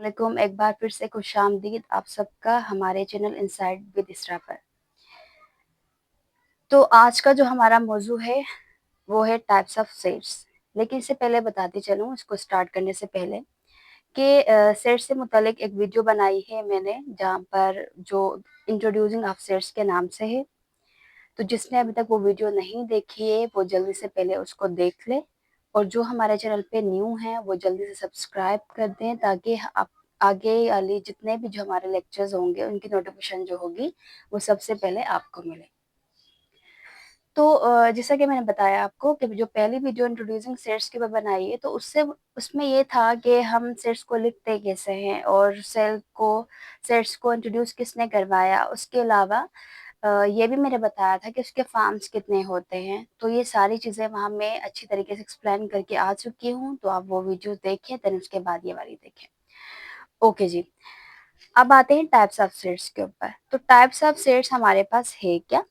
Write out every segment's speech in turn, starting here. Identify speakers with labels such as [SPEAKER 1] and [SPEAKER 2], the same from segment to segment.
[SPEAKER 1] वालेकुम। एक बार फिर से खुशामदीद आप सबका हमारे चैनल इनसाइड विद इसरा पर। तो आज का जो हमारा मौजू है वो है टाइप्स ऑफ सेट्स। लेकिन इससे पहले बताती चलूँ इसको स्टार्ट करने से पहले कि सेट्स से मुतालिक एक वीडियो बनाई है मैंने, जहाँ पर जो इंट्रोड्यूसिंग ऑफ सेट्स के नाम से है। तो जिसने अभी तक वो वीडियो नहीं देखी है वो जल्दी से पहले उसको देख ले, और जो हमारे चैनल पे न्यू हैं वो जल्दी से सब्सक्राइब कर दें, ताकि आप आगे वाली जितने भी जो हमारे लेक्चर्स होंगे उनकी नोटिफिकेशन जो होगी वो सबसे पहले आपको मिले। तो जैसा कि मैंने बताया आपको कि जो पहली वीडियो इंट्रोड्यूसिंग सेट्स के ऊपर बनाई है, तो उसमें ये था कि हम सेट्स को लिखते कैसे हैं और सेट्स को इंट्रोड्यूस किसने करवाया। उसके अलावा ये भी मैंने बताया था कि उसके फॉर्म्स कितने होते हैं। तो ये सारी चीज़ें वहाँ मैं अच्छी तरीके से एक्सप्लेन करके आ चुकी हूँ, तो आप वो वीडियो देखें, देन उसके बाद ये वाली देखें। ओके जी, अब आते हैं टाइप्स ऑफ सेट्स के ऊपर। तो टाइप्स ऑफ सेट्स हमारे पास है क्या?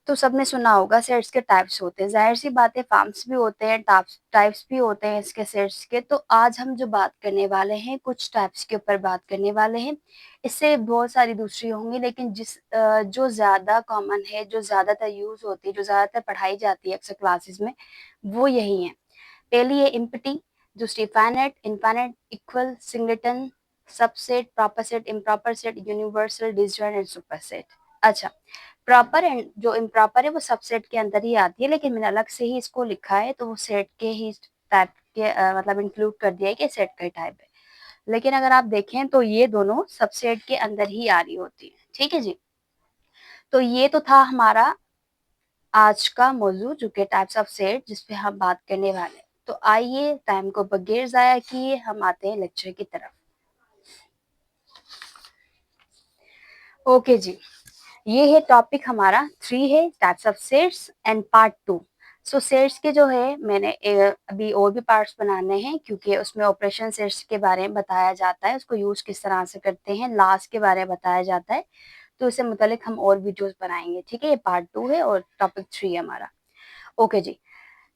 [SPEAKER 1] तो सबने सुना होगा सेट्स के टाइप्स होते हैं, जाहिर सी बात है, फॉर्म्स भी होते हैं, टाइप्स भी होते हैं इसके सेट्स के। तो आज हम जो बात करने वाले हैं कुछ टाइप्स के ऊपर बात करने वाले हैं। इससे बहुत सारी दूसरी होंगी, लेकिन जो ज्यादा कॉमन है, जो ज्यादातर यूज होती है, जो ज्यादातर पढ़ाई जाती है अक्सर क्लासेस में, वो यही है। पहली है इम्पटी, दूसरी finite, infinite, equal, singleton, subset, proper set, improper set, universal, disjoint and superset. अच्छा, प्रॉपर एंड जो इम्प्रॉपर है वो सबसेट के अंदर ही आती है, लेकिन मैंने अलग से ही इसको लिखा है, तो वो सेट के ही टाइप के मतलब इंक्लूड कर दिया है कि सेट का टाइप है। लेकिन अगर आप देखें तो ये दोनों सबसेट के अंदर ही आ रही होती है। ठीक है जी, तो ये तो था हमारा आज का मौजूद, जो कि टाइप्स ऑफ सेट जिस पे हम बात करने वाले हैं। तो आइए टाइम को बगैर जाया किए हम आते हैं लेक्चर की तरफ। ओके जी, ये है टॉपिक हमारा 3 है, types of sets and part 2। So sets के जो है मैंने अभी और भी पार्ट्स बनाने हैं, क्योंकि उसमें ऑपरेशन सेट्स के बारे में बताया जाता है, उसको यूज किस तरह से करते हैं, लास्ट के बारे में बताया जाता है। तो इससे मुतालिक हम और वीडियोस बनाएंगे। ठीक है, ये पार्ट 2 है और टॉपिक 3 है हमारा। ओके जी,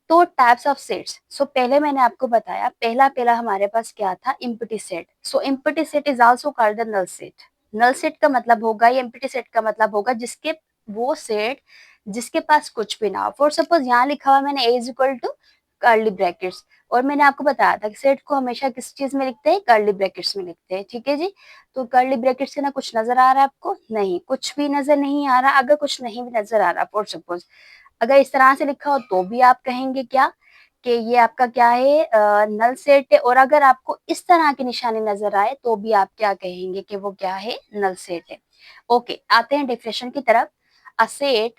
[SPEAKER 1] तो टाइप्स ऑफ सेट्स। सो पहले मैंने आपको बताया, पहला पहला हमारे पास क्या था, empty set. So empty set is also called the null set. Null set का मतलब होगा, या एम्प्टी सेट का मतलब होगा जिसके वो सेट जिसके पास कुछ भी ना हो। फॉर सपोज यहाँ लिखा हुआ मैंने a is equal to curly brackets, और मैंने आपको बताया था कि सेट को हमेशा किस चीज में लिखते हैं, कर्ली ब्रैकेट्स में लिखते हैं। ठीक है जी, तो कर्ली ब्रैकेट्स से ना कुछ नजर आ रहा है आपको? नहीं, कुछ भी नजर नहीं आ रहा। अगर कुछ नहीं भी नजर आ रहा, फॉर सपोज अगर इस तरह से लिखा हो, तो भी आप कहेंगे क्या कि ये आपका क्या है, नल सेट है। और अगर आपको इस तरह की निशानी नजर आए, तो भी आप क्या कहेंगे कि वो क्या है, नल सेट है। ओके, आते हैं डेफिनेशन की तरफ। A set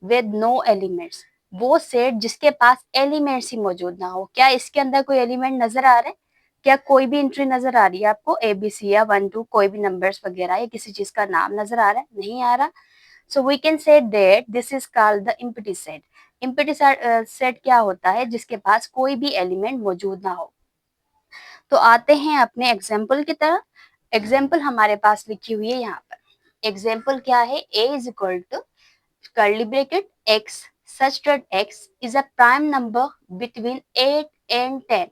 [SPEAKER 1] with no elements, वो सेट जिसके पास एलिमेंट्स ही मौजूद ना हो। क्या इसके अंदर कोई एलिमेंट नजर आ रहा है? क्या कोई भी एंट्री नजर आ रही है आपको, ABC या 1 2, कोई भी नंबर्स वगैरह या किसी चीज का नाम नजर आ रहा है? नहीं आ रहा। So we can say that this is called the empty set. empty set क्या होता है, जिसके पास कोई भी एलिमेंट मौजूद ना हो। तो आते हैं अपने एग्जाम्पल की तरफ। एग्जाम्पल हमारे पास लिखी हुई है यहाँ पर। एग्जाम्पल क्या है, a is equal to curly bracket x such that x is a prime number between 8 and 10।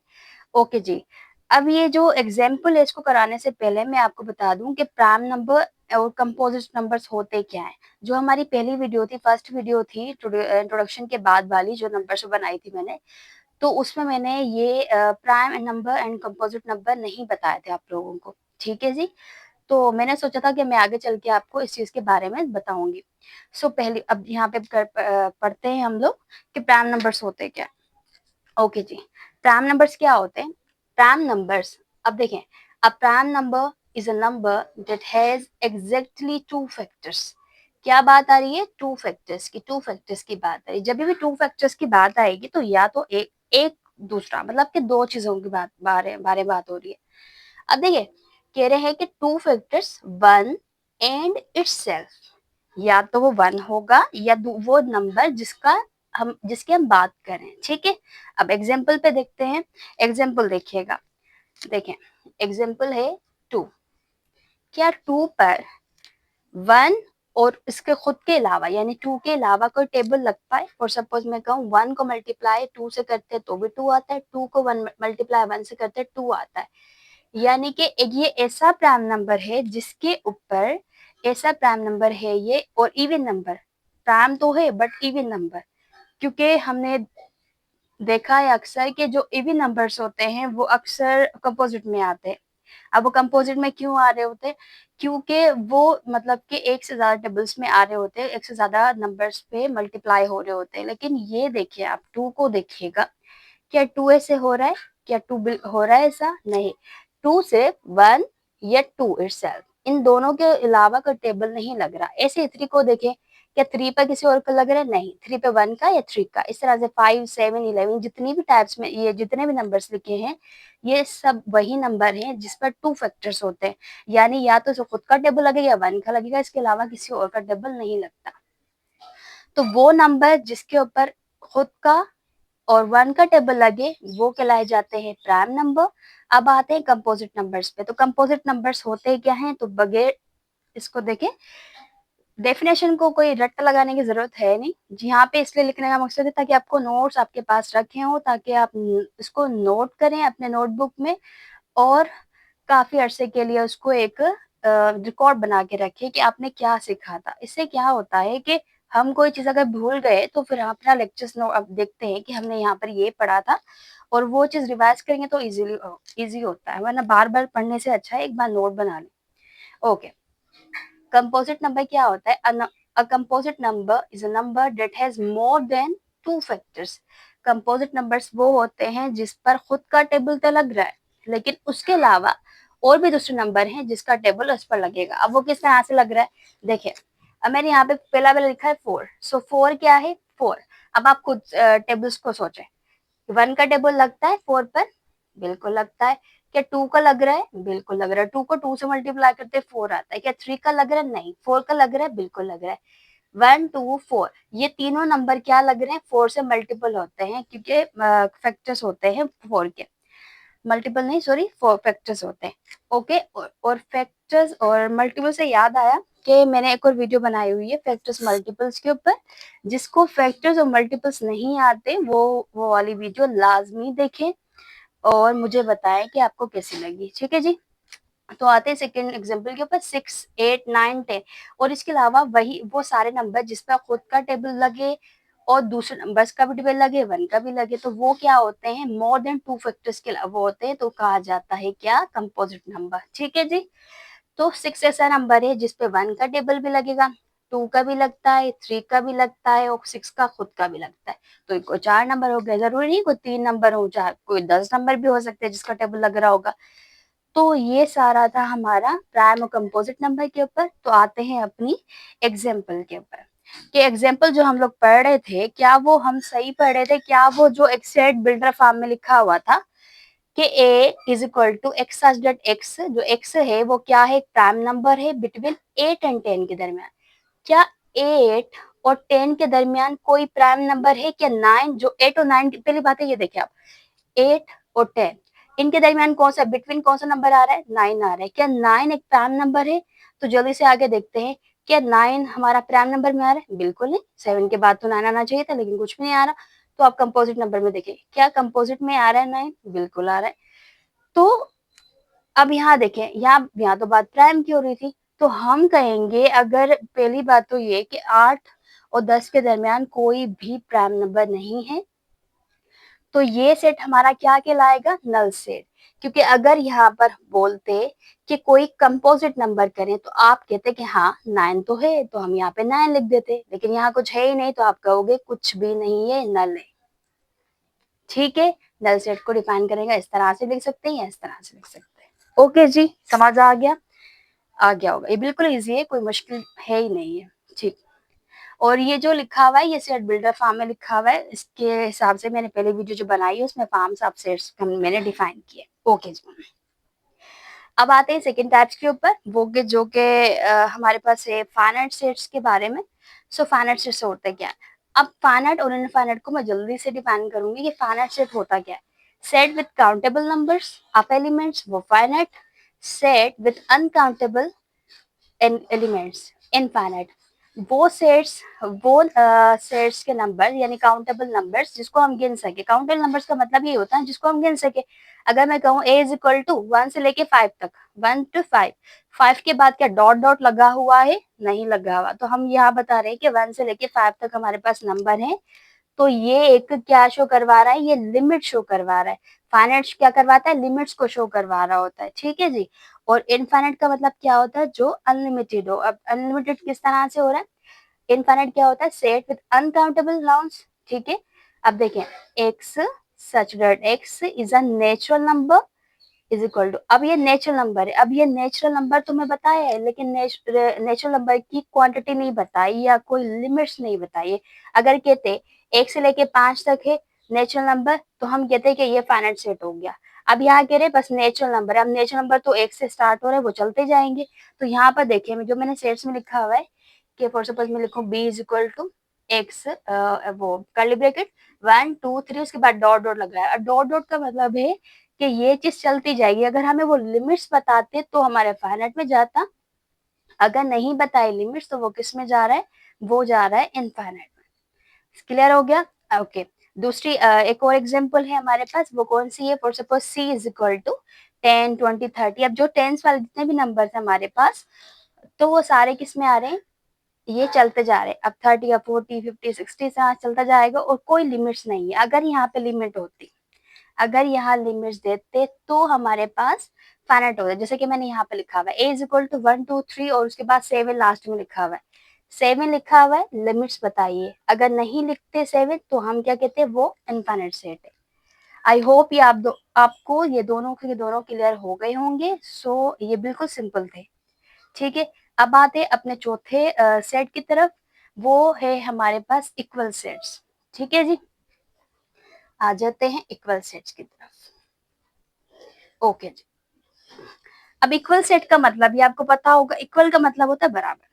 [SPEAKER 1] Okay जी, अब ये जो एग्जाम्पल है इसको कराने से पहले मैं आपको बता दूं कि प्राइम नंबर और कंपोजिट नंबर्स होते क्या हैं। जो हमारी पहली वीडियो थी, फर्स्ट वीडियो थी इंट्रोडक्शन के बाद वाली, जो नंबर्स बनाई थी मैंने, तो उसमें मैंने ये prime number and composite number नहीं बताए थे आप लोगों को। ठीक है जी, तो मैंने सोचा था कि मैं आगे चल के आपको इस चीज के बारे में बताऊंगी। सो पहले अब यहाँ पे पढ़ते हैं हम लोग कि प्राइम नंबर्स होते क्या। ओके जी, प्राइम नंबर्स क्या होते हैं? प्राइम नंबर्स, अब देखें, a prime number is a number that has exactly 2 factors. क्या बात आ रही है? 2 फैक्टर्स की, 2 फैक्टर्स की बात आ रही है। जब भी 2 फैक्टर्स की बात आएगी तो या तो एक दूसरा, मतलब कि दो चीजों की बारे बात हो रही है। अब देखिए, कह रहे हैं कि 2 फैक्टर्स 1 एंड इटसेल्फ, या तो वो 1 होगा या वो नंबर जिसकी हम बात करें। ठीक है, अब एग्जाम्पल पे देखते हैं। एग्जाम्पल देखिएगा, देखें, एग्जाम्पल है 2। क्या 2 पर 1 और इसके खुद के अलावा, यानी 2 के अलावा कोई टेबल लग पाए? और सपोज मैं कहूँ 1 को मल्टीप्लाई 2 से करते तो भी 2 आता है, 2 को 1 मल्टीप्लाई 1 से करते 2 आता है। यानी कि एक ये ऐसा प्राइम नंबर है जिसके ऊपर ऐसा प्राइम नंबर है ये, और इवन नंबर, प्राइम तो है बट इवन नंबर, क्योंकि हमने देखा है अक्सर कि जो इवन नंबर्स होते हैं वो अक्सर कंपोजिट में आते हैं। अब वो कंपोजिट में क्यों आ रहे होते हैं? क्योंकि वो मतलब कि एक से ज्यादा टेबल्स में आ रहे होते हैं, एक से ज्यादा नंबर्स पे मल्टीप्लाई हो रहे होते हैं। लेकिन ये देखिए, आप टू को देखिएगा, क्या टू ऐसे हो रहा है? क्या टू हो रहा है? ऐसा नहीं। टू से वन या टू इटसेल्फ, इन दोनों के अलावा कोई टेबल नहीं लग रहा। ऐसे थ्री को देखें, क्या थ्री पर किसी और का लग रहा है? नहीं। थ्री पे वन का या थ्री का। इस तरह से 5, 7, 11 जितनी भी टाइप्स में ये जितने भी नंबर्स लिखे हैं, ये सब वही नंबर हैं जिस पर टू फैक्टर्स होते हैं। यानी या तो खुद का टेबल लगेगा या वन का लगेगा, इसके अलावा किसी और का टेबल नहीं लगता। तो वो नंबर जिसके ऊपर खुद का और वन का टेबल लगे वो कहलाए जाते हैं प्राइम नंबर। अब आते हैं कंपोजिट नंबर्स पे। तो कंपोजिट नंबर्स होते क्या हैं? तो बगैर इसको देखें, डेफिनेशन को कोई रट्टा लगाने की जरूरत है नहीं। यहाँ पे इसलिए लिखने का मकसद है ताकि आपको नोट्स आपके पास रखे हो, ताकि आप इसको नोट करें अपने नोटबुक में, और काफी अरसे के लिए उसको एक रिकॉर्ड बना के रखें कि आपने क्या सीखा था। इससे क्या होता है कि हम कोई चीज अगर भूल गए तो फिर हम अपना लेक्चर्स नोट अब देखते हैं कि हमने यहाँ पर ये पढ़ा था, और वो चीज रिवाइज करेंगे तो इजी होता है। वरना बार बार पढ़ने से अच्छा है एक बार नोट बना लें। ओके, कंपोजिट नंबर क्या होता है? A composite number is a number that has more than two factors. Composite numbers वो होते हैं जिस पर खुद का टेबल तो लग रहा है, लेकिन उसके अलावा और भी दूसरे नंबर हैं जिसका टेबल उस पर लगेगा। अब वो किस तरह से लग रहा है? देखिए, अब मैंने यहाँ पे पहला वाला लिखा है 4, सो 4 क्या है? 4। अब आप खुद टेबल्स को सोचें, वन का टेबल लगता है 4 पर? बिल्कुल लगता है। क्या टू का लग रहा है? बिल्कुल लग रहा है। टू को टू से मल्टीप्लाई करते 4 आता है। क्या थ्री का लग रहा है? नहीं। 4 का लग रहा है? बिल्कुल लग रहा है। 1, 2, 4, ये तीनों नंबर क्या लग रहे हैं? 4 से मल्टीपल होते हैं, क्योंकि फैक्टर्स होते हैं 4 के। मल्टीपल नहीं, सॉरी, 4 फैक्टर्स होते हैं। ओके, और फैक्टर्स और मल्टीपल से याद आया कि मैंने एक और वीडियो बनाई हुई है फैक्टर्स मल्टीपल्स के ऊपर। जिसको फैक्टर्स और मल्टीपल्स नहीं आते वो वाली वीडियो लाजमी देखें और मुझे बताएं कि आपको कैसी लगी। ठीक है जी। तो आते हैं सेकेंड एग्जांपल के ऊपर, 6, 8, 9, 10। और इसके अलावा वही वो सारे नंबर जिस पर खुद का टेबल लगे और दूसरे नंबर्स का भी टेबल लगे, वन का भी लगे, तो वो क्या होते हैं? मोर देन टू फैक्टर्स के वो होते हैं, तो कहा जाता है क्या? Composite number. ठीक है जी। तो 6 ऐसा नंबर है जिसपे वन का टेबल भी लगेगा, टू का भी लगता है, थ्री का भी लगता है, और 6 का खुद का भी लगता है। तो कोई 4 नंबर हो गए, जरूरी नहीं कोई 3 नंबर हो, चाहे कोई 10 नंबर भी हो सकते हैं जिसका टेबल लग रहा होगा। तो ये सारा था हमारा प्राइम और कंपोजिट नंबर के ऊपर। तो आते हैं अपनी एग्जाम्पल के ऊपर, कि एग्जाम्पल जो हम लोग पढ़ रहे थे, क्या वो हम सही पढ़ रहे थे? क्या वो जो एक सेट बिल्डर फॉर्म में लिखा हुआ था कि a is equal to x such that x, जो x है वो क्या है? एक प्राइम नंबर है बिटवीन 8 एंड 10 के दरमियान। क्या 8 और 10 के दरमियान कोई प्राइम नंबर है? क्या 9, जो 8 और 9, पहली बात है ये देखिए आप, 8 और 10 इनके दरमियान कौन सा बिटवीन कौन सा नंबर आ रहा है? 9 आ रहा है। क्या 9 एक प्राइम नंबर है? तो जल्दी से आगे देखते हैं, क्या 9 हमारा प्राइम नंबर में आ रहा है? बिल्कुल नहीं। 7 के बाद तो 9 आना चाहिए था, लेकिन कुछ भी नहीं आ रहा। तो आप कंपोजिट नंबर में देखिए, क्या कंपोजिट में आ रहा है 9? बिल्कुल आ रहा है। तो अब यहाँ देखें, यहाँ तो बात प्राइम की हो रही थी, तो हम कहेंगे, अगर पहली बात तो ये कि 8 और 10 के दरमियान कोई भी प्राइम नंबर नहीं है, तो ये सेट हमारा क्या कहलाएगा? Null set. क्योंकि अगर यहाँ पर बोलते कि कोई कंपोजिट नंबर करें, तो आप कहते कि हाँ 9 तो है, तो हम यहाँ पे 9 लिख देते, लेकिन यहाँ कुछ है ही नहीं, तो आप कहोगे कुछ भी नहीं है, नल है। ठीक है, नल सेट को डिफाइन करेंगे, इस तरह से लिख सकते हैं या इस तरह से लिख सकते हैं। ओके जी, समझ आ गया? आ गया होगा। ये बिल्कुल इजी है, कोई मुश्किल है ही नहीं है। ठीक। और ये जो लिखा हुआ है ये सेट बिल्डर फार्म में लिखा हुआ है, इसके हिसाब से मैंने पहले वीडियो जो बनाई है उसमें फार्म सब सेट्स मैंने डिफाइन किए। ओके जी। अब आते हैं सेकंड टाइप्स के ऊपर, वो के जो के हमारे पास है फाइनाइट सेट्स के बारे में। सो फाइनाइट सेट्स होते क्या है? अब फाइनाइट और इनफाइनाइट को मैं जल्दी से डिफाइन करूंगी कि फाइनाइट सेट होता क्या है। Set with countable numbers of elements वो finite, set with uncountable elements infinite. वो सेट्स के नंबर यानी काउंटेबल नंबर्स जिसको हम गिन सके। काउंटेबल नंबर्स का मतलब ये होता है जिसको हम गिन सके। अगर मैं कहूँ ए इज इक्वल टू 1 से लेके 5 तक, 1 to 5, 5 के बाद क्या डॉट डॉट लगा हुआ है? नहीं लगा हुआ। तो हम यहाँ बता रहे हैं कि 1 से लेके 5 तक हमारे पास नंबर है। तो ये एक क्या शो करवा रहा है? ये लिमिट शो करवा रहा है। फाइनाइट क्या करवाता है? लिमिट्स को शो करवा रहा होता है। ठीक है जी। और इनफाइनाइट का मतलब क्या होता है? जो अनलिमिटेड हो। अब अनलिमिटेड किस तरह से हो रहा है? इनफाइनाइट क्या होता है? Set with uncountable nouns. ठीक है। अब देखें, x such that x is a natural number is equal to, अब ये नेचुरल नंबर है। अब ये नेचुरल नंबर तुम्हें बताया है, लेकिन नेचुरल नंबर की क्वांटिटी नहीं बताई या कोई लिमिट्स नहीं बताई है। अगर कहते 1 से लेके 5 तक है नेचुरल नंबर, तो हम कहते हैं कि ये फाइनाइट सेट हो गया। अब यहाँ कह रहे बस नेचुरल नंबर है। अब नेचुरल नंबर तो 1 से स्टार्ट हो रहे हैं, वो चलते जाएंगे। तो यहाँ पर देखिए, जो मैंने सेट्स में लिखा हुआ है कि फॉर सपोज मैं लिखूं b is equal to x, वो कर्ली ब्रैकेट 1 2 3, उसके बाद डॉट डॉट लग रहा है। और डॉट डॉट का मतलब है कि ये चीज चलती जाएगी। अगर हमें वो लिमिट्स बताते तो हमारे फाइनाइट में जाता, अगर नहीं बताए लिमिट्स तो वो किस में जा रहा है? वो जा रहा है इनफाइनाइट में। क्लियर हो गया? ओके। दूसरी एक और एग्जांपल है हमारे पास, वो कौन सी है? For suppose c is equal to 10 20 30। अब जो टेंस वाले जितने भी नंबर है हमारे पास, तो वो सारे किस में आ रहे हैं? ये चलते जा रहे हैं। अब 30 या 40 50 60 से चलता जाएगा और कोई लिमिट्स नहीं है। अगर यहाँ पे लिमिट होती, अगर यहाँ लिमिट्स देते तो हमारे पास फाइनाइट होता है। जैसे कि मैंने यहाँ पे लिखा हुआ है a इज इक्वल टू 1 2 3 और उसके बाद 7 लास्ट में लिखा हुआ है। 7 लिखा हुआ है, लिमिट्स बताइए। अगर नहीं लिखते 7 तो हम क्या कहते हैं? वो इनफाइनाइट सेट है। आई होप ये आपको ये दोनों के दोनों क्लियर हो गए होंगे। सो ये बिल्कुल सिंपल थे। ठीक है। अब आते हैं अपने चौथे सेट की तरफ। वो है हमारे पास इक्वल सेट्स। ठीक है जी। आ जाते हैं इक्वल सेट्स की तरफ। ओके जी। अब इक्वल सेट का मतलब ये आपको पता होगा, इक्वल का मतलब होता है बराबर,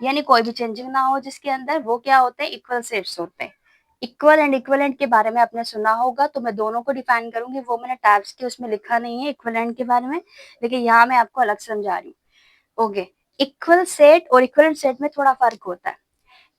[SPEAKER 1] यानी कोई भी चेंजिंग ना हो जिसके अंदर, वो क्या होते हैं? इक्वल सेट्स होते हैं। इक्वल एंड इक्वलेंट के बारे में आपने सुना होगा, तो मैं दोनों को डिफाइन करूंगी। वो मैंने टाइप्स के उसमें लिखा नहीं है इक्वलेंट के बारे में, लेकिन यहाँ मैं आपको अलग समझा रही हूँ। ओके। इक्वल सेट और इक्वलेंट सेट में थोड़ा फर्क होता है।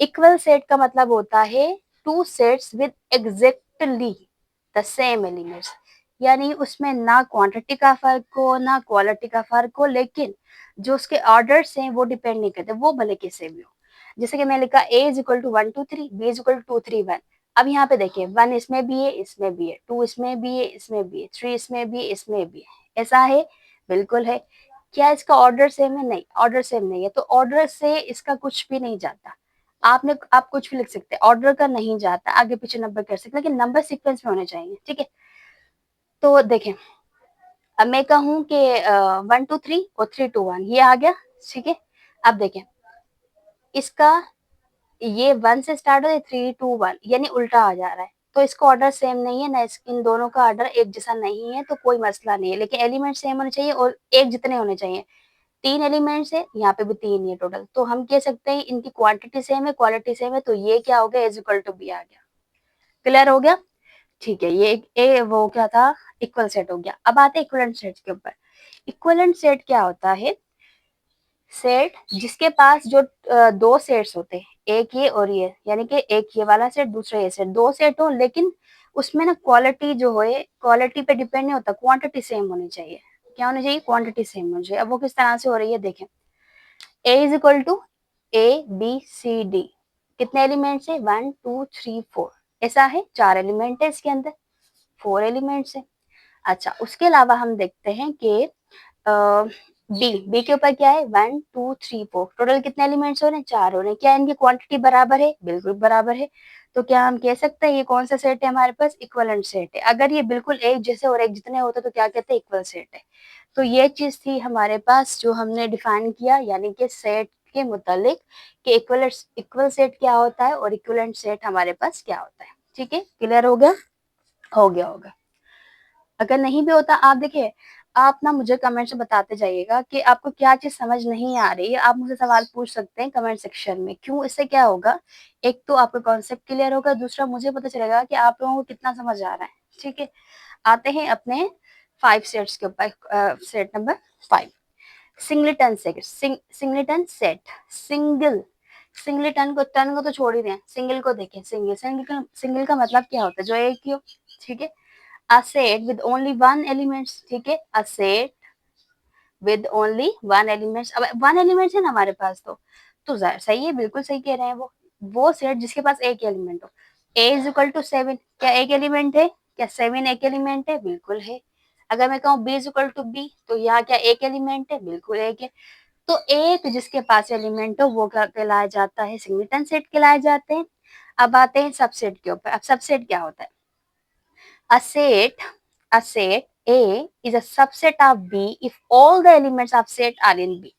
[SPEAKER 1] इक्वल सेट का मतलब होता है two sets with exactly the same elements, यानी उसमें ना क्वांटिटी का फर्क हो ना क्वालिटी का फर्क हो, लेकिन जो उसके ऑर्डर्स हैं वो डिपेंड नहीं करते, वो भले किसी भी हो। जैसे कि मैं लिखा a is equal to 1 2 3, b is equal to 2 3 1। अब यहाँ पे देखिए 1 इसमें भी है, इसमें भी है, 2 इसमें भी है, इसमें भी है, 3 इसमें भी है, इसमें भी है। ऐसा है? बिल्कुल है। क्या इसका ऑर्डर सेम है? नहीं, ऑर्डर सेम नहीं है। तो ऑर्डर से इसका कुछ भी नहीं जाता। आप कुछ भी लिख सकते हैं, ऑर्डर का नहीं जाता, आगे पीछे नंबर कर सकते, लेकिन नंबर सीक्वेंस में होने चाहिए। ठीक है। तो देखें, अब मैं कहूँ कि 1 2 3 और 3 2 1, ये आ गया। ठीक है। अब देखें, इसका ये 1 से स्टार्ट हो, 3 2 1, यानी उल्टा आ जा रहा है। तो इसका ऑर्डर सेम नहीं है ना, इन दोनों का ऑर्डर एक जैसा नहीं है, तो कोई मसला नहीं है। लेकिन एलिमेंट सेम होने चाहिए और एक जितने होने चाहिए। 3 एलिमेंट्स है, यहाँ पे भी 3 ही है टोटल, तो हम कह सकते हैं इनकी क्वांटिटी सेम है, क्वालिटी सेम है। तो ये क्या हो गया? इज इक्वल टू बी आ गया। क्लियर हो गया? ठीक है। ये वो क्या था? इक्वल सेट हो गया। अब आते हैं इक्विवेलेंट सेट के ऊपर। इक्विवेलेंट सेट क्या होता है? सेट जिसके पास जो दो सेट्स होते हैं, एक ये और ये, यानी कि एक ये वाला सेट दूसरा ये सेट, दो सेट हो, लेकिन उसमें ना क्वालिटी जो है, क्वालिटी पे डिपेंड नहीं होता, क्वांटिटी सेम होनी चाहिए। क्या होनी चाहिए? क्वांटिटी सेम होनी चाहिए। अब वो किस तरह से हो रही है देखें। ए इज इक्वल टू ABCD, कितने एलिमेंट्स है? 1 2 3 4, ऐसा है। 4 एलिमेंट है इसके अंदर, 4 एलिमेंट्स है। अच्छा, उसके अलावा हम देखते हैं कि बी के ऊपर क्या है? 1 2 3 4, टोटल कितने एलिमेंट्स हो रहे हैं? 4 हो रहे हैं। क्या इनकी क्वांटिटी बराबर है? बिल्कुल बराबर है। तो क्या हम कह सकते हैं ये कौन सा सेट है हमारे पास? इक्विवेलेंट सेट है। अगर ये बिल्कुल एक जैसे और एक जितने होते तो क्या कहते हैं? इक्वल सेट है। तो ये चीज थी हमारे पास जो हमने डिफाइन किया, यानी कि सेट के मुतालिक कि इक्वल सेट क्या होता है और इक्विवेलेंट सेट हमारे पास क्या होता है। ठीक है। क्लियर हो गया? हो गया होगा। अगर नहीं भी होता, आप देखिए, आप ना मुझे कमेंट से बताते जाइएगा कि आपको क्या चीज समझ नहीं आ रही है। आप मुझे सवाल पूछ सकते हैं कमेंट सेक्शन में। क्यों? इससे क्या होगा, एक तो आपका कॉन्सेप्ट क्लियर होगा, दूसरा मुझे पता चलेगा कि आप लोगों को कितना समझ आ रहा है। ठीक है। आते हैं अपने 5 सेट्स के ऊपर। Set number 5, singleton set. Singleton set, single turn को तो छोड़ ही दें, सिंगल को देखें। सिंगल का मतलब क्या होता है, जो एक ही हो, ठीक है। अ set with only one elements, ठीक है, अ set with only one elements. अब वन एलिमेंट्स है ना हमारे पास, तो सही है, बिल्कुल सही कह रहे हैं वो सेट जिसके पास एक एलिमेंट हो। ए इज इक्वल टू 7, क्या एक एलिमेंट है? क्या 7 एक एलिमेंट है? बिल्कुल है। अगर मैं कहूँ B is equal to B, तो यहाँ क्या एक एलिमेंट है? बिल्कुल एक है। तो एक जिसके पास एलिमेंट हो वो क्या कहलाया जाता है? सिंगलेटन सेट कहलाए जाते हैं। अब आते हैं सबसेट के ऊपर। अब सबसेट क्या होता है? A set, a set A is a subset of B if all the elements of set are in B.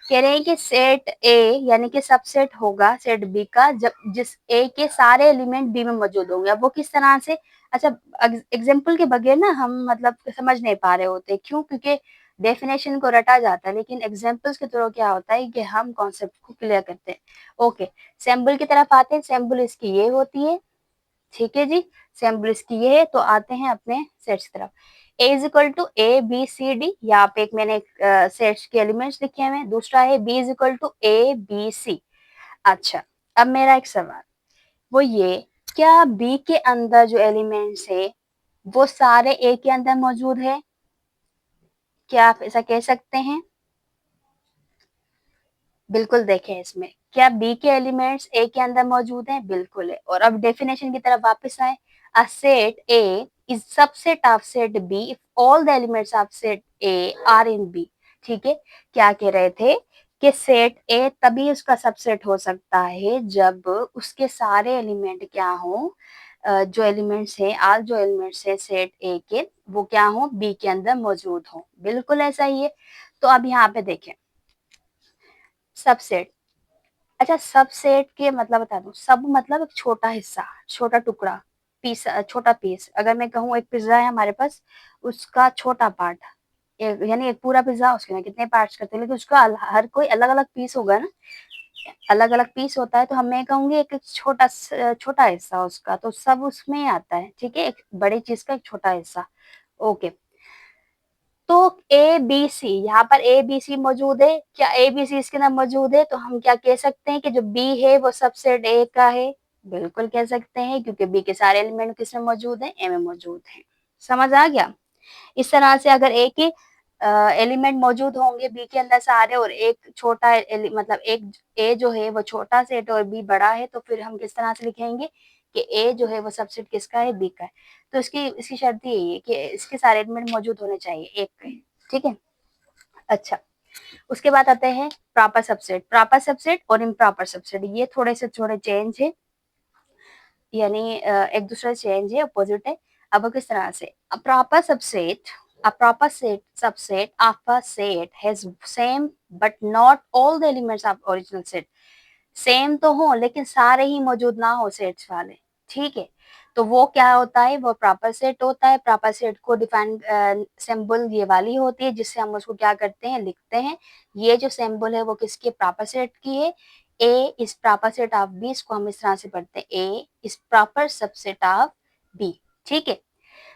[SPEAKER 1] कह रहे हैं कि सेट ए यानी कि सबसेट होगा सेट बी का जब जिस ए के सारे एलिमेंट बी में मौजूद होंगे। अब वो किस तरह से? अच्छा, एग्जांपल के बगैर ना हम मतलब समझ नहीं पा रहे होते, क्यों? क्योंकि डेफिनेशन को रटा जाता है, लेकिन एग्जांपल्स के थ्रू क्या होता है कि हम कॉन्सेप्ट को क्लियर करते हैं। ओके, सैम्पल की तरफ आते हैं। सैम्पल इसकी ये होती है, ठीक है जी। सैम्पल इसकी ये है। तो आते हैं अपने सेट्स की तरफ। A is equal to A B C D, यहाँ पे एक मैंने सेट्स के एलिमेंट्स लिखे हुए हैं। दूसरा है B is equal to A B C. अच्छा, अब मेरा एक सवाल वो ये, क्या बी के अंदर जो एलिमेंट्स है वो सारे ए के अंदर मौजूद है? क्या आप ऐसा कह सकते हैं? बिल्कुल देखें इसमें, क्या बी के एलिमेंट्स ए के अंदर मौजूद हैं? बिल्कुल है। और अब डेफिनेशन की तरफ वापस आए। A set A is subset of set B if all the elements of set A are in B. ठीक है, क्या कह रहे थे कि सेट ए तभी उसका सबसेट हो सकता है जब उसके सारे एलिमेंट क्या हो, जो एलिमेंट्स है, आज जो एलिमेंट्स है सेट ए के, वो क्या हो, बी के अंदर मौजूद हो। बिल्कुल ऐसा ही है। तो अब यहाँ पे देखें सबसेट। अच्छा, सबसेट के मतलब बता दूं। सब मतलब एक छोटा हिस्सा, छोटा टुकड़ा, पीस, छोटा पीस। अगर मैं कहूँ एक पिज्जा है हमारे पास, उसका छोटा पार्ट, यानी एक पूरा पिज्जा उसके ना कितने पार्ट्स करते हैं, लेकिन उसका हर कोई अलग अलग पीस होगा ना, अलग अलग पीस होता है। तो हम मैं कहूंगी एक छोटा हिस्सा उसका, तो सब उसमें ही आता है, ठीक है, एक बड़ी चीज का एक छोटा हिस्सा। ओके, तो ए बी सी, यहाँ पर ए बी सी मौजूद है। क्या ए बी सी इसके अंदर मौजूद है? तो हम क्या कह सकते हैं कि जो बी है वो सबसेट ए का है। बिल्कुल कह सकते हैं, क्योंकि बी के सारे एलिमेंट किसमें मौजूद है? ए में मौजूद है। समझ आ गया? इस तरह से अगर ए के एलिमेंट मौजूद होंगे बी के अंदर सारे, और एक छोटा मतलब एक ए जो है वो छोटा सेट और बी बड़ा है, तो फिर हम किस तरह से लिखेंगे कि ए जो है वो सबसेट किसका है? बी का है। तो इसकी शर्त यही है कि इसके सारे एलिमेंट मौजूद होने चाहिए एक के, ठीक है। अच्छा, उसके बाद आते हैं प्रॉपर सबसेट। प्रॉपर सबसेट और इम्प्रॉपर सबसेट, ये थोड़े चेंज है, यानी एक दूसरे से चेंज है, अपोजिट है। अब वो किस तरह से? A proper subset, a proper subset of a set has same but not all the elements of original set। Same तो हो लेकिन सारे ही मौजूद ना हो सेट्स वाले, ठीक है। तो वो क्या होता है? वो प्रॉपर सेट होता है। प्रॉपर सेट को डिफाइन सिंबल ये वाली होती है, जिससे हम उसको क्या करते हैं? लिखते हैं। ये जो सिंबल है वो किसकी? प्रॉपर सेट की है। A is proper set of B, इसको हम इस तरह से पढ़ते हैं, A is proper subset of B, ठीक है।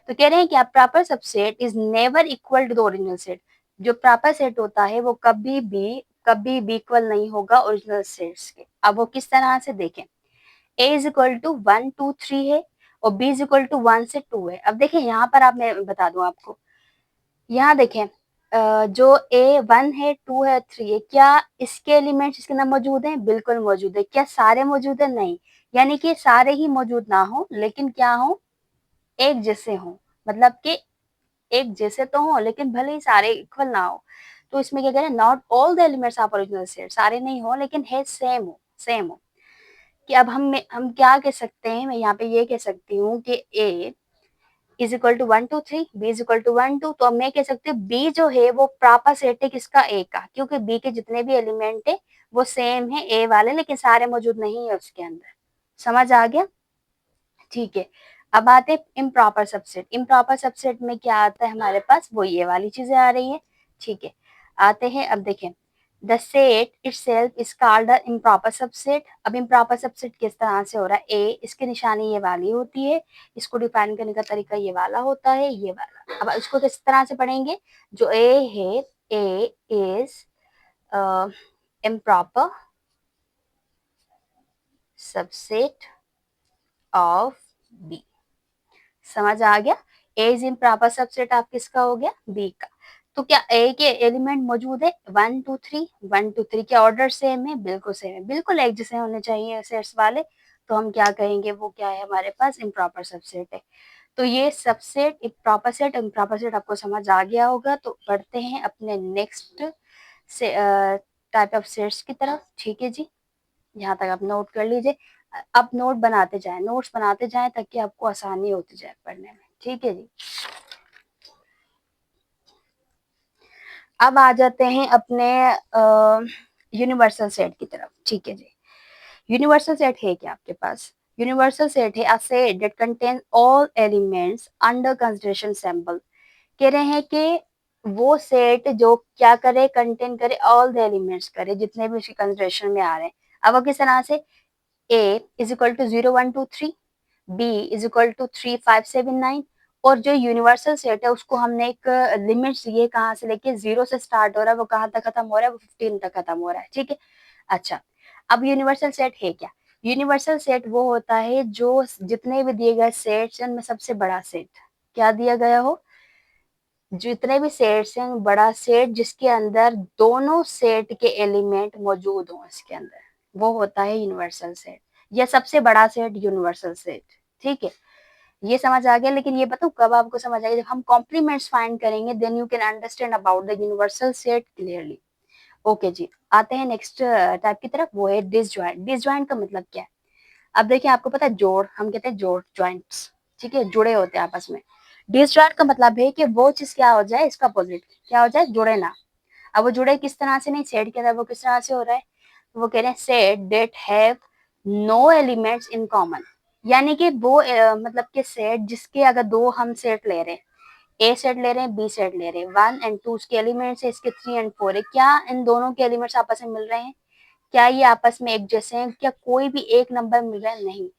[SPEAKER 1] तो कह रहे हैं कि proper subset is never equal to the original set. जो प्रॉपर सेट होता है वो कभी भी इक्वल नहीं होगा ओरिजिनल सेट्स के। अब वो किस तरह से? देखें, ए इज इक्वल टू 1 2 3 है और बी इज इक्वल टू 1 से 2 है। अब देखें यहाँ पर, आप मैं बता दूं आपको, यहाँ देखें जो ए 1 है 2 है 3 है, क्या इसके एलिमेंट्स इसके अंदर मौजूद हैं? बिल्कुल मौजूद है। क्या सारे मौजूद है? नहीं। यानी कि सारे ही मौजूद ना हो, लेकिन क्या हो? एक जैसे हो, मतलब कि एक जैसे तो हो लेकिन भले ही सारे इक्वल ना हो। तो इसमें क्या कह रहे हैं? Not all the elements of original set, सारे नहीं हो लेकिन है सेम हो। कि अब हम क्या कह सकते हैं? मैं यहाँ पे ये कह सकती हूँ कि A is equal to 1 2 3, B is equal to 1 2। तो अब मैं कह सकती हूँ बी जो है वो प्रॉपर सेट है किसका? ए का, क्योंकि बी के जितने भी एलिमेंट है वो सेम है ए वाले, लेकिन सारे मौजूद नहीं है उसके अंदर। समझ आ गया? ठीक है। अब आते हैं इम्प्रॉपर सबसेट। इम्प्रॉपर सबसेट में क्या आता है हमारे पास? वो ये वाली चीजें आ रही है, ठीक है। आते हैं, अब देखें, the set itself is called a improper subset. अब इम्प्रॉपर सबसेट किस तरह से हो रहा है? ए, इसकी निशानी ये वाली होती है, इसको डिफाइन करने का तरीका ये वाला होता है, ये वाला। अब इसको किस तरह से पढ़ेंगे? जो ए है, A is improper subset of B. समझ आ गया? A is in proper subset of किसका हो गया? बी का। तो क्या ए के एलिमेंट मौजूद है 1 2 3? 1 2 3 के ऑर्डर सेम है? बिल्कुल सेम है, बिल्कुल एक जैसे होने चाहिए सेट्स वाले। तो हम क्या कहेंगे, वो क्या है हमारे पास? इम्प्रॉपर सबसेट है। तो ये subset improper set, improper set आपको समझ आ गया होगा। तो बढ़ते हैं अपने नेक्स्ट से टाइप ऑफ सेट्स की तरफ। ठीक है जी, यहाँ तक आप नोट कर लीजिए। अब नोट बनाते जाएं, नोट्स बनाते जाएं ताकि आपको आसानी होती जाए पढ़ने में। ठीक है जी, अब आ जाते हैं अपने यूनिवर्सल सेट की तरफ। ठीक है जी, यूनिवर्सल सेट है क्या आपके पास? यूनिवर्सल सेट है a set that contain all elements under consideration sample. कह रहे हैं कि वो सेट जो क्या करे, कंटेन करे ऑल द एलिमेंट्स, करे जितने भी उसकी कंसीडरेशन में आ रहे हैं। अब वो किस तरह से? A is equal to 0 1 2 3, B is equal to 3 5 7 9। और जो यूनिवर्सल सेट है उसको हमने एक लिमिट्स दिए, कहाँ से लेके 0 से स्टार्ट हो रहा है, वो कहाँ तक खत्म हो रहा है, वो 15 तक खत्म हो रहा है। ठीक है, अच्छा अब यूनिवर्सल सेट है क्या? यूनिवर्सल सेट वो होता है जो जितने भी दिए गए सेट्स हैं उनमें सबसे बड़ा सेट क्या दिया गया हो, जितने भी सेट्स हैं बड़ा सेट जिसके अंदर दोनों सेट के एलिमेंट मौजूद हों इसके अंदर, वो होता है यूनिवर्सल सेट, या सबसे बड़ा सेट यूनिवर्सल सेट। ठीक है, ये समझ आ गया। लेकिन ये बताओ कब आपको समझ आएगा? जब हम कॉम्प्लीमेंट्स फाइंड करेंगे, then you can understand about the universal set clearly. Okay जी, आते हैं नेक्स्ट टाइप की तरफ, वो है डिसजॉइंट। डिसजॉइंट का मतलब क्या है? अब देखिए, आपको पता है जोड़, हम कहते हैं जोड़, जॉइंट्स। ठीक है, जुड़े होते हैं आपस में। डिसजॉइंट का मतलब है कि वो चीज क्या हो जाए, इसका अपोजिट क्या हो जाए, जुड़े ना। अब वो जुड़े किस तरह से? नहीं सेट के अंदर वो किस तरह से हो रहा है? वो कह रहे हैं set that have no elements in common. यानी कि वो मतलब कि सेट जिसके अगर दो हम सेट ले रहे हैं, ए सेट ले रहे हैं, बी सेट ले रहे हैं, 1 एंड 2 उसके एलिमेंट्स है, इसके 3 एंड 4 है, क्या इन दोनों के एलिमेंट्स आपस में मिल रहे हैं? क्या ये आपस में एक जैसे हैं? क्या कोई भी एक नंबर मिल रहा है? नहीं।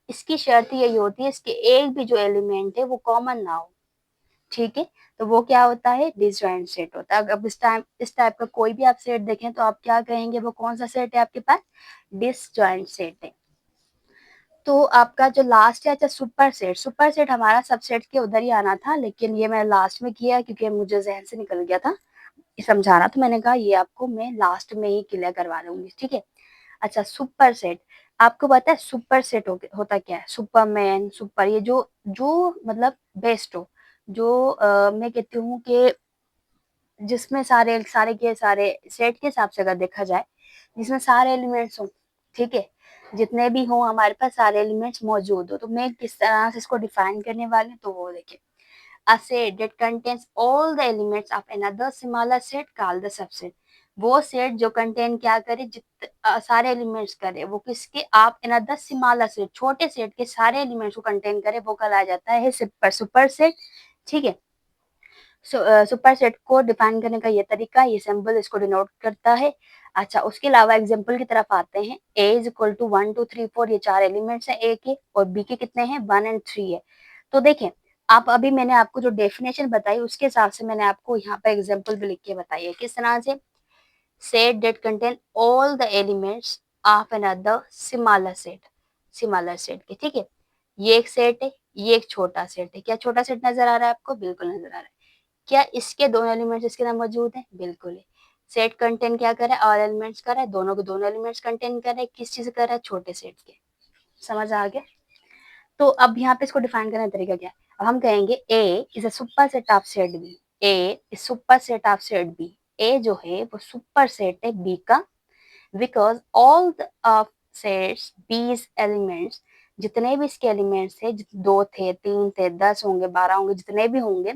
[SPEAKER 1] इसकी शर्त यही होती है इसके एक भी जो एलिमेंट है वो कॉमन ना हो। ठीक है, तो वो क्या होता है? डिसजॉइंट सेट होता है। अब इस टाइप का कोई भी आप सेट देखें तो आप क्या कहेंगे, वो कौन सा सेट है आपके पास? डिसजॉइंट सेट है। तो आपका जो लास्ट है, अच्छा सुपर सेट। सुपर सेट हमारा सबसेट के उधर ही आना था, लेकिन ये मैंने लास्ट में किया क्योंकि मुझे जहन से निकल गया था समझाना, तो मैंने कहा ये आपको मैं लास्ट में ही क्लियर करवा दूंगी। ठीक है, अच्छा सुपर सेट, आपको पता है सुपर सेट होता क्या है? सुपरमैन, सुपर, ये जो जो मतलब बेस्ट हो, जो मैं कहती हूँ कि जिसमें सारे सारे के सारे सेट के हिसाब से अगर देखा जाए, जिसमें सारे एलिमेंट्स हो। ठीक है, जितने भी हो हमारे पास सारे एलिमेंट्स मौजूद हो। तो मैं किस तरह से इसको डिफाइन करने वाली हूँ, तो वो देखिए, a set that contains all the elements of another smaller set called the subset। वो सेट जो कंटेन क्या करे, सारे एलिमेंट्स करे, वो किसके? आप another smaller set, छोटे सेट के सारे एलिमेंट्स को कंटेन करे, वो कहलाया जाता है सुपर सुपर सेट। ठीक है, सुपर सेट को डिफाइन करने का ये तरीका, ये सिंबल इसको डिनोट करता है। अच्छा, उसके अलावा एग्जांपल की तरफ आते हैं। a इज इक्वल टू 1 2 3 4, ये चार एलिमेंट्स हैं a के, और b के कितने हैं? 1 एंड 3 है। तो देखें, आप अभी मैंने आपको जो डेफिनेशन बताई उसके हिसाब से मैंने आपको यहाँ पे एग्जांपल भी लिख के बताई है। किस तरह से? Set that contain all the elements of another similar set, similar set के। ठीक है, ये एक सेट है, ये एक छोटा सेट है। क्या छोटा सेट नजर आ रहा है आपको? बिल्कुल नजर आ रहा है। क्या इसके दोनों एलिमेंट्स इसके अंदर मौजूद हैं? बिल्कुल है। सेट कंटेन क्या कर रहा है? ऑल एलिमेंट्स कर रहा है, दोनों के दोनों एलिमेंट्स कंटेन कर रहे हैं, किस चीज कर रहा है? छोटे सेट के। समझ आ गया? तो अब यहाँ पे इसको डिफाइन करने का तरीका क्या है? अब हम कहेंगे A is a super set of set B. A is super set of set B. A जो है वो सुपर सेट है बी का, because all of sets B's elements, जितने भी इसके एलिमेंट्स थे, दो थे, तीन थे, 10 होंगे, 12 होंगे, जितने भी होंगे,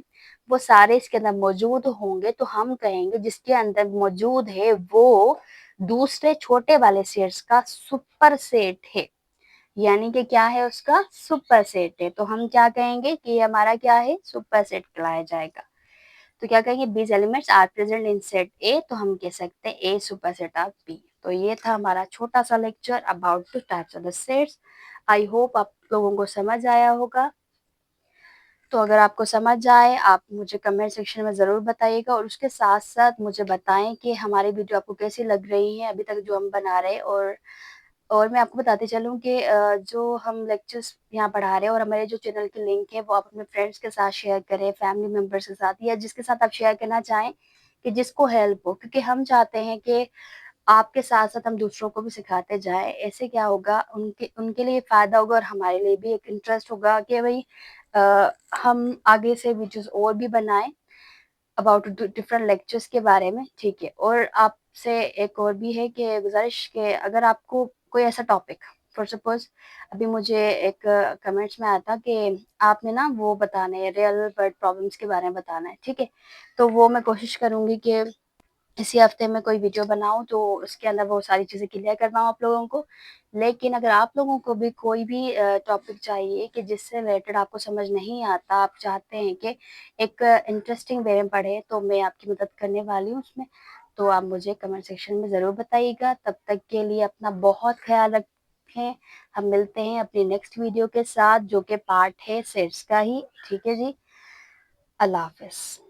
[SPEAKER 1] वो सारे इसके अंदर मौजूद होंगे। तो हम कहेंगे जिसके अंदर मौजूद है वो दूसरे छोटे वाले सेट्स का सुपर सेट है। यानी कि क्या है? उसका सुपर सेट है। तो हम क्या कहेंगे कि ये हमारा क्या है? सुपर सेट कहलाया जाएगा। तो क्या कहेंगे? B's elements are present in set A, तो हम कह सकते हैं A super set of B. तो ये था हमारा छोटा सा lecture about the types of the sets. I hope आप लोगों को समझ आया होगा। तो अगर आपको समझ आए, आप मुझे कमेंट सेक्शन में ज़रूर बताइएगा, और उसके साथ साथ मुझे बताएं कि हमारी वीडियो आपको कैसी लग रही है अभी तक जो हम बना रहे हैं, और और मैं आपको बताते चलूँ कि जो हम लेक्चर्स यहाँ पढ़ा रहे हैं और हमारे जो चैनल के लिंक है वो आप अपने फ्रेंड्स के साथ शेयर करें, फैमिली मेंबर्स के साथ या जिसके साथ आप शेयर करना चाहें कि जिसको हेल्प हो, क्योंकि हम चाहते हैं कि आपके साथ-साथ हम दूसरों को भी सिखाते जाएँ। ऐसे क्या होगा, उनके उनके लिए फ़ायदा होगा और हमारे लिए भी एक इंटरेस्ट होगा कि भई हम आगे से वीडियोज़ और भी बनाएँ अबाउट डिफरेंट लेक्चर्स के बारे में, ठीक है। और आपसे एक और भी है कि गुज़ारिश कि अगर आपको कोई ऐसा टॉपिक फॉर सपोज़ अभी मुझे एक कमेंट्स में आया था कि आपने ना वो बताना है रियल वर्ल्ड प्रॉब्लम्स के बारे में बताना है, ठीक है। तो वो मैं कोशिश करूँगी कि इसी हफ्ते में कोई वीडियो बनाऊँ तो उसके अंदर वो सारी चीज़ें क्लियर कर पाऊँ आप लोगों को। लेकिन अगर आप लोगों को भी कोई भी टॉपिक चाहिए कि जिससे रिलेटेड आपको समझ नहीं आता, आप चाहते हैं कि एक इंटरेस्टिंग वे में पढ़ें, तो मैं आपकी मदद करने वाली हूँ उसमें। तो आप मुझे कमेंट सेक्शन में ज़रूर बताइएगा। तब तक के लिए अपना बहुत ख़्याल रखें। हम मिलते हैं अपनी नेक्स्ट वीडियो के साथ जो कि पार्ट है सेट्स का ही, ठीक है जी। अल्लाह हाफ़िज़।